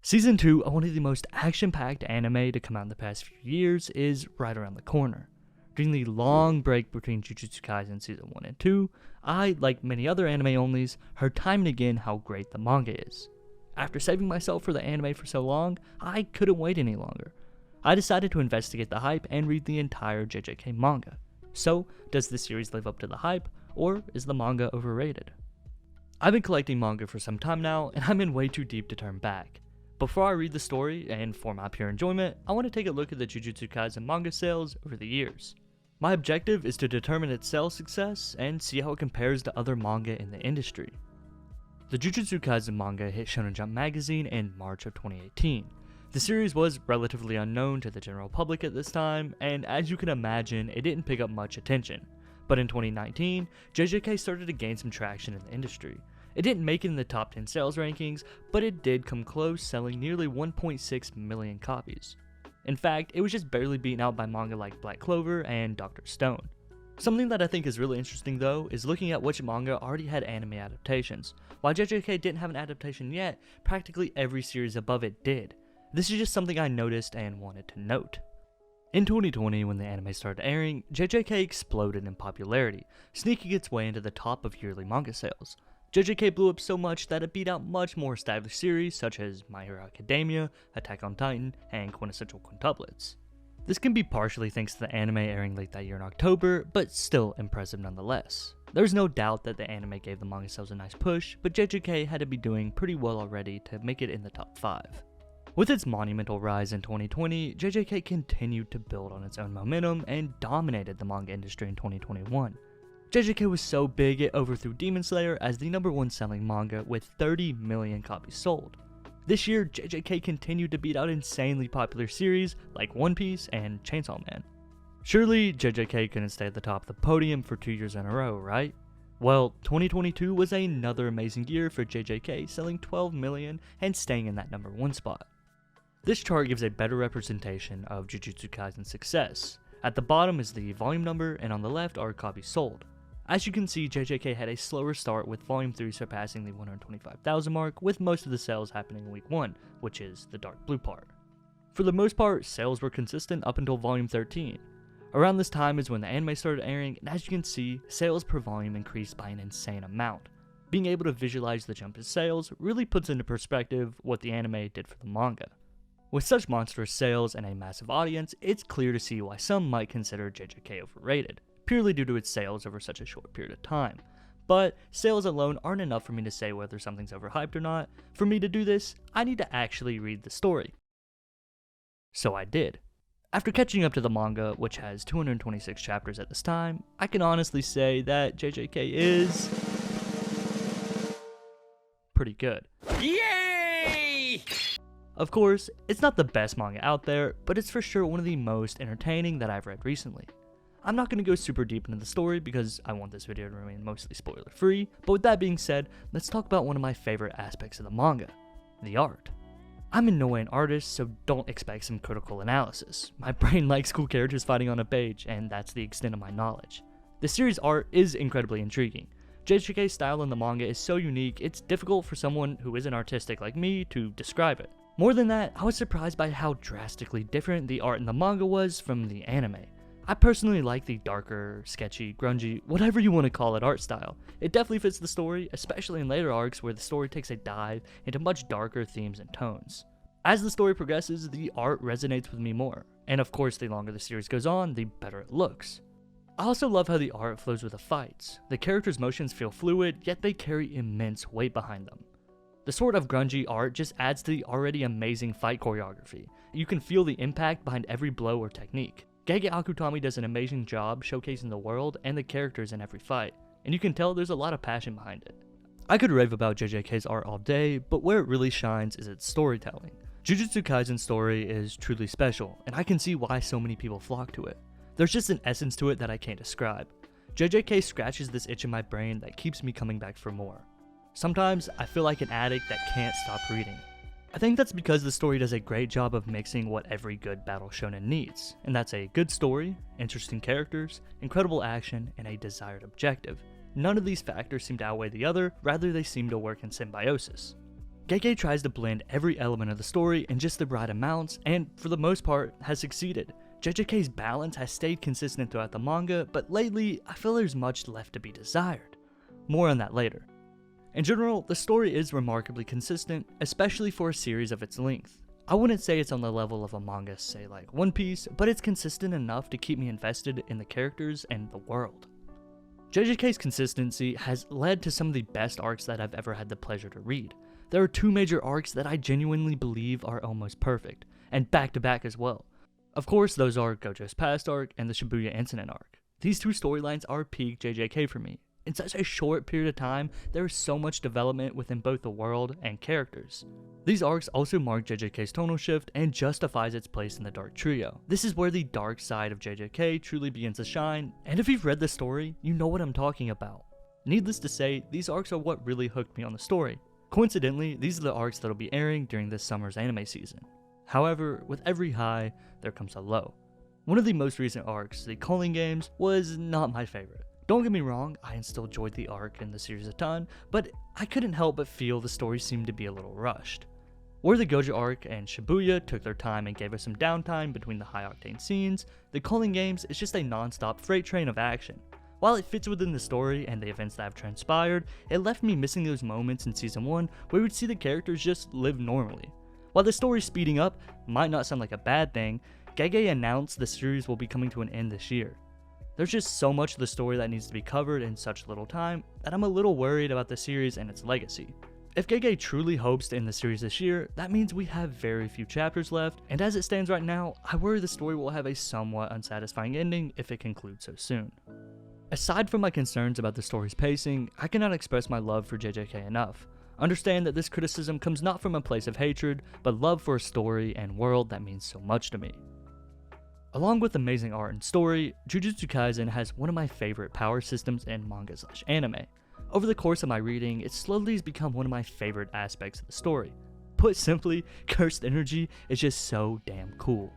Season 2 of one of the most action-packed anime to come out in the past few years is right around the corner. During the long break between Jujutsu Kaisen Season 1 and 2, I, like many other anime-onlys, heard time and again how great the manga is. After saving myself for the anime for so long, I couldn't wait any longer. I decided to investigate the hype and read the entire JJK manga. So, does this series live up to the hype, or is the manga overrated? I've been collecting manga for some time now, and I'm in way too deep to turn back. Before I read the story, and for my pure enjoyment, I want to take a look at the Jujutsu Kaisen manga sales over the years. My objective is to determine its sales success and see how it compares to other manga in the industry. The Jujutsu Kaisen manga hit Shonen Jump magazine in March of 2018. The series was relatively unknown to the general public at this time, and as you can imagine, it didn't pick up much attention. But in 2019, JJK started to gain some traction in the industry. It didn't make it in the top 10 sales rankings, but it did come close, selling nearly 1.6 million copies. In fact, it was just barely beaten out by manga like Black Clover and Dr. Stone. Something that I think is really interesting though is looking at which manga already had anime adaptations. While JJK didn't have an adaptation yet, practically every series above it did. This is just something I noticed and wanted to note. In 2020, when the anime started airing, JJK exploded in popularity, sneaking its way into the top of yearly manga sales. JJK blew up so much that it beat out much more established series such as My Hero Academia, Attack on Titan, and Quintessential Quintuplets. This can be partially thanks to the anime airing late that year in October, but still impressive nonetheless. There's no doubt that the anime gave the manga sales a nice push, but JJK had to be doing pretty well already to make it in the top 5. With its monumental rise in 2020, JJK continued to build on its own momentum and dominated the manga industry in 2021. JJK was so big it overthrew Demon Slayer as the #1 selling manga with 30 million copies sold. This year, JJK continued to beat out insanely popular series like One Piece and Chainsaw Man. Surely, JJK couldn't stay at the top of the podium for 2 years in a row, right? Well, 2022 was another amazing year for JJK, selling 12 million and staying in that #1 spot. This chart gives a better representation of Jujutsu Kaisen's success. At the bottom is the volume number, and on the left are copies sold. As you can see, JJK had a slower start with Volume 3 surpassing the 125,000 mark, with most of the sales happening in Week 1, which is the dark blue part. For the most part, sales were consistent up until Volume 13. Around this time is when the anime started airing, and as you can see, sales per volume increased by an insane amount. Being able to visualize the jump in sales really puts into perspective what the anime did for the manga. With such monstrous sales and a massive audience, it's clear to see why some might consider JJK overrated, purely due to its sales over such a short period of time. But sales alone aren't enough for me to say whether something's overhyped or not. For me to do this, I need to actually read the story. So I did. After catching up to the manga, which has 226 chapters at this time, I can honestly say that JJK is pretty good. Yay! Of course, it's not the best manga out there, but it's for sure one of the most entertaining that I've read recently. I'm not going to go super deep into the story because I want this video to remain mostly spoiler free, but with that being said, let's talk about one of my favorite aspects of the manga, the art. I'm in no way an artist, so don't expect some critical analysis. My brain likes cool characters fighting on a page, and that's the extent of my knowledge. The series' art is incredibly intriguing. JJK's style in the manga is so unique, it's difficult for someone who isn't artistic like me to describe it. More than that, I was surprised by how drastically different the art in the manga was from the anime. I personally like the darker, sketchy, grungy, whatever you want to call it art style. It definitely fits the story, especially in later arcs where the story takes a dive into much darker themes and tones. As the story progresses, the art resonates with me more, and of course the longer the series goes on, the better it looks. I also love how the art flows with the fights. The characters' motions feel fluid, yet they carry immense weight behind them. The sort of grungy art just adds to the already amazing fight choreography. You can feel the impact behind every blow or technique. Gege Akutami does an amazing job showcasing the world and the characters in every fight, and you can tell there's a lot of passion behind it. I could rave about JJK's art all day, but where it really shines is its storytelling. Jujutsu Kaisen's story is truly special, and I can see why so many people flock to it. There's just an essence to it that I can't describe. JJK scratches this itch in my brain that keeps me coming back for more. Sometimes I feel like an addict that can't stop reading. I think that's because the story does a great job of mixing what every good battle shonen needs, and that's a good story, interesting characters, incredible action, and a desired objective. None of these factors seem to outweigh the other, rather they seem to work in symbiosis. Gege tries to blend every element of the story in just the right amounts, and for the most part, has succeeded. JJK's balance has stayed consistent throughout the manga, but lately, I feel there's much left to be desired. More on that later. In general, the story is remarkably consistent, especially for a series of its length. I wouldn't say it's on the level of a manga, say like One Piece, but it's consistent enough to keep me invested in the characters and the world. JJK's consistency has led to some of the best arcs that I've ever had the pleasure to read. There are 2 major arcs that I genuinely believe are almost perfect, and back to back as well. Of course, those are Gojo's past arc and the Shibuya incident arc. These 2 storylines are peak JJK for me. In such a short period of time, there is so much development within both the world and characters. These arcs also mark JJK's tonal shift and justifies its place in the Dark Trio. This is where the dark side of JJK truly begins to shine, and if you've read the story, you know what I'm talking about. Needless to say, these arcs are what really hooked me on the story. Coincidentally, these are the arcs that will be airing during this summer's anime season. However, with every high, there comes a low. One of the most recent arcs, the Calling Games, was not my favorite. Don't get me wrong, I still enjoyed the arc and the series a ton, but I couldn't help but feel the story seemed to be a little rushed. Where the Gojo arc and Shibuya took their time and gave us some downtime between the high-octane scenes, the Calling Games is just a non-stop freight train of action. While it fits within the story and the events that have transpired, it left me missing those moments in Season 1 where we would see the characters just live normally. While the story speeding up might not sound like a bad thing, Gege announced the series will be coming to an end this year. There's just so much of the story that needs to be covered in such little time that I'm a little worried about the series and its legacy. If Gege truly hopes to end the series this year, that means we have very few chapters left, and as it stands right now, I worry the story will have a somewhat unsatisfying ending if it concludes so soon. Aside from my concerns about the story's pacing, I cannot express my love for JJK enough. Understand that this criticism comes not from a place of hatred, but love for a story and world that means so much to me. Along with amazing art and story, Jujutsu Kaisen has one of my favorite power systems in manga/anime. Over the course of my reading, it slowly has become one of my favorite aspects of the story. Put simply, cursed energy is just so damn cool.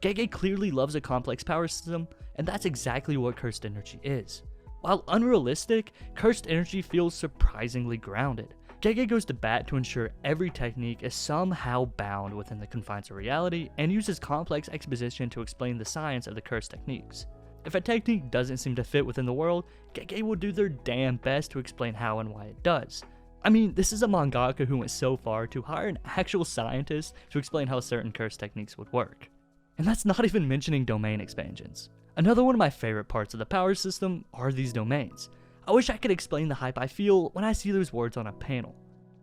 Gege clearly loves a complex power system, and that's exactly what cursed energy is. While unrealistic, cursed energy feels surprisingly grounded. Gege goes to bat to ensure every technique is somehow bound within the confines of reality, and uses complex exposition to explain the science of the cursed techniques. If a technique doesn't seem to fit within the world, Gege will do their damn best to explain how and why it does. I mean, this is a mangaka who went so far to hire an actual scientist to explain how certain cursed techniques would work. And that's not even mentioning domain expansions. Another one of my favorite parts of the power system are these domains. I wish I could explain the hype I feel when I see those words on a panel.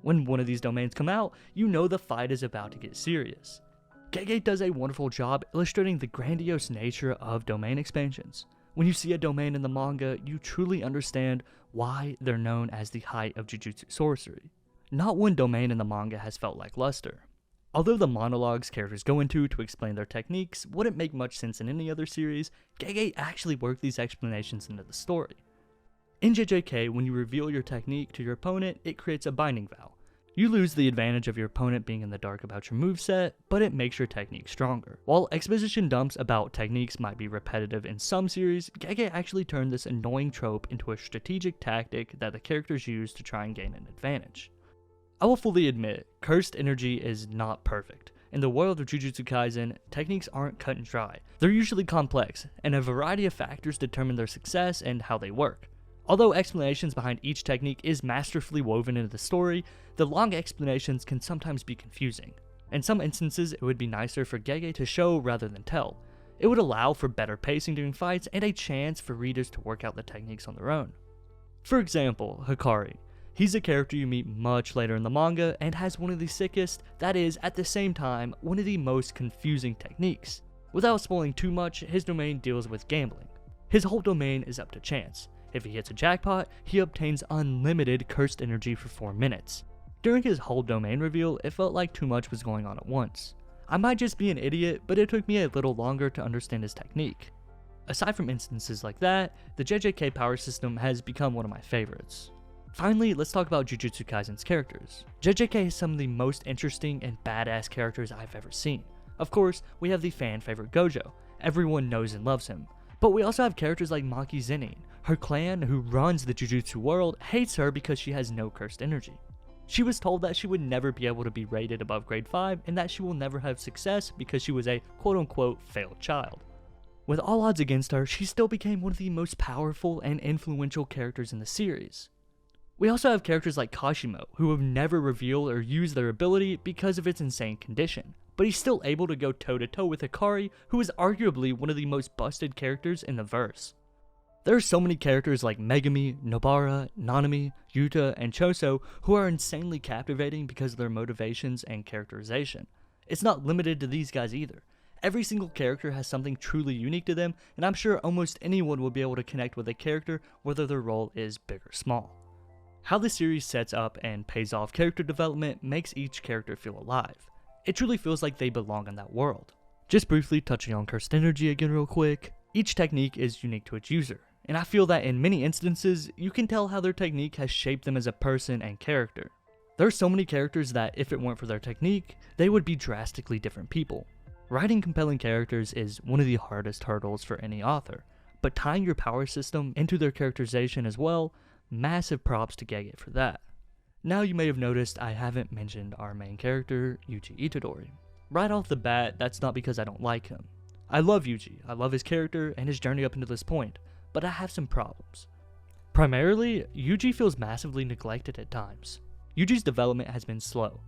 When one of these domains come out, you know the fight is about to get serious. Gege does a wonderful job illustrating the grandiose nature of domain expansions. When you see a domain in the manga, you truly understand why they're known as the height of Jujutsu sorcery. Not one domain in the manga has felt lackluster. Although the monologues characters go into to explain their techniques wouldn't make much sense in any other series, Gege actually worked these explanations into the story. In JJK, when you reveal your technique to your opponent, it creates a binding vow. You lose the advantage of your opponent being in the dark about your moveset, but it makes your technique stronger. While exposition dumps about techniques might be repetitive in some series, Gege actually turned this annoying trope into a strategic tactic that the characters use to try and gain an advantage. I will fully admit, cursed energy is not perfect. In the world of Jujutsu Kaisen, techniques aren't cut and dry. They're usually complex, and a variety of factors determine their success and how they work. Although explanations behind each technique is masterfully woven into the story, the long explanations can sometimes be confusing. In some instances, it would be nicer for Gege to show rather than tell. It would allow for better pacing during fights and a chance for readers to work out the techniques on their own. For example, Hikari. He's a character you meet much later in the manga and has one of the sickest, that is, at the same time, one of the most confusing techniques. Without spoiling too much, his domain deals with gambling. His whole domain is up to chance. If he hits a jackpot, he obtains unlimited cursed energy for 4 minutes. During his whole domain reveal, it felt like too much was going on at once. I might just be an idiot, but it took me a little longer to understand his technique. Aside from instances like that, the JJK power system has become one of my favorites. Finally, let's talk about Jujutsu Kaisen's characters. JJK has some of the most interesting and badass characters I've ever seen. Of course, we have the fan favorite Gojo. Everyone knows and loves him. But we also have characters like Maki Zenin. Her clan, who runs the Jujutsu world, hates her because she has no cursed energy. She was told that she would never be able to be rated above grade 5 and that she will never have success because she was a quote-unquote failed child. With all odds against her, she still became one of the most powerful and influential characters in the series. We also have characters like Kashimo, who have never revealed or used their ability because of its insane condition, but he's still able to go toe-to-toe with Hikari, who is arguably one of the most busted characters in the verse. There are so many characters like Megumi, Nobara, Nanami, Yuta, and Choso who are insanely captivating because of their motivations and characterization. It's not limited to these guys either. Every single character has something truly unique to them, and I'm sure almost anyone will be able to connect with a character whether their role is big or small. How the series sets up and pays off character development makes each character feel alive. It truly feels like they belong in that world. Just briefly touching on cursed energy again real quick, each technique is unique to its user, and I feel that in many instances, you can tell how their technique has shaped them as a person and character. There are so many characters that if it weren't for their technique, they would be drastically different people. Writing compelling characters is one of the hardest hurdles for any author, but tying your power system into their characterization as well, massive props to Gege for that. Now you may have noticed I haven't mentioned our main character, Yuji Itadori. Right off the bat, that's not because I don't like him. I love Yuji, I love his character and his journey up until this point, but I have some problems. Primarily, Yuji feels massively neglected at times. Yuji's development has been slow,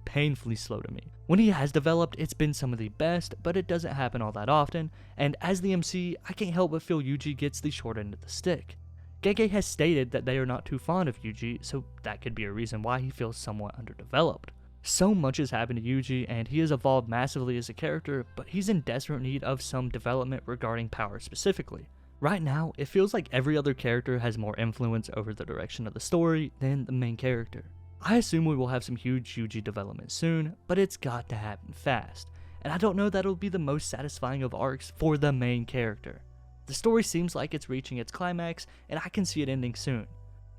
painfully slow to me. When he has developed, it's been some of the best, but it doesn't happen all that often, and as the MC, I can't help but feel Yuji gets the short end of the stick. Gege has stated that they are not too fond of Yuji, so that could be a reason why he feels somewhat underdeveloped. So much has happened to Yuji, and he has evolved massively as a character, but he's in desperate need of some development regarding power specifically. Right now, it feels like every other character has more influence over the direction of the story than the main character. I assume we will have some huge Yuji development soon, but it's got to happen fast, and I don't know that it'll be the most satisfying of arcs for the main character. The story seems like it's reaching its climax, and I can see it ending soon.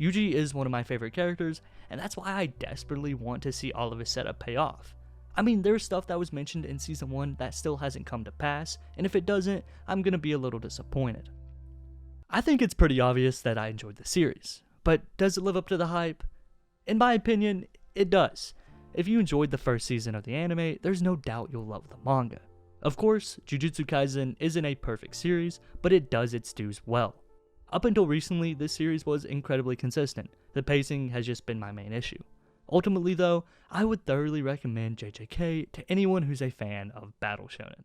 Yuji is one of my favorite characters, and that's why I desperately want to see all of his setup pay off. I mean, there's stuff that was mentioned in Season 1 that still hasn't come to pass, and if it doesn't, I'm gonna be a little disappointed. I think it's pretty obvious that I enjoyed the series, but does it live up to the hype? In my opinion, it does. If you enjoyed the first season of the anime, there's no doubt you'll love the manga. Of course, Jujutsu Kaisen isn't a perfect series, but it does its dues well. Up until recently, this series was incredibly consistent. The pacing has just been my main issue. Ultimately though, I would thoroughly recommend JJK to anyone who's a fan of Battle Shonen.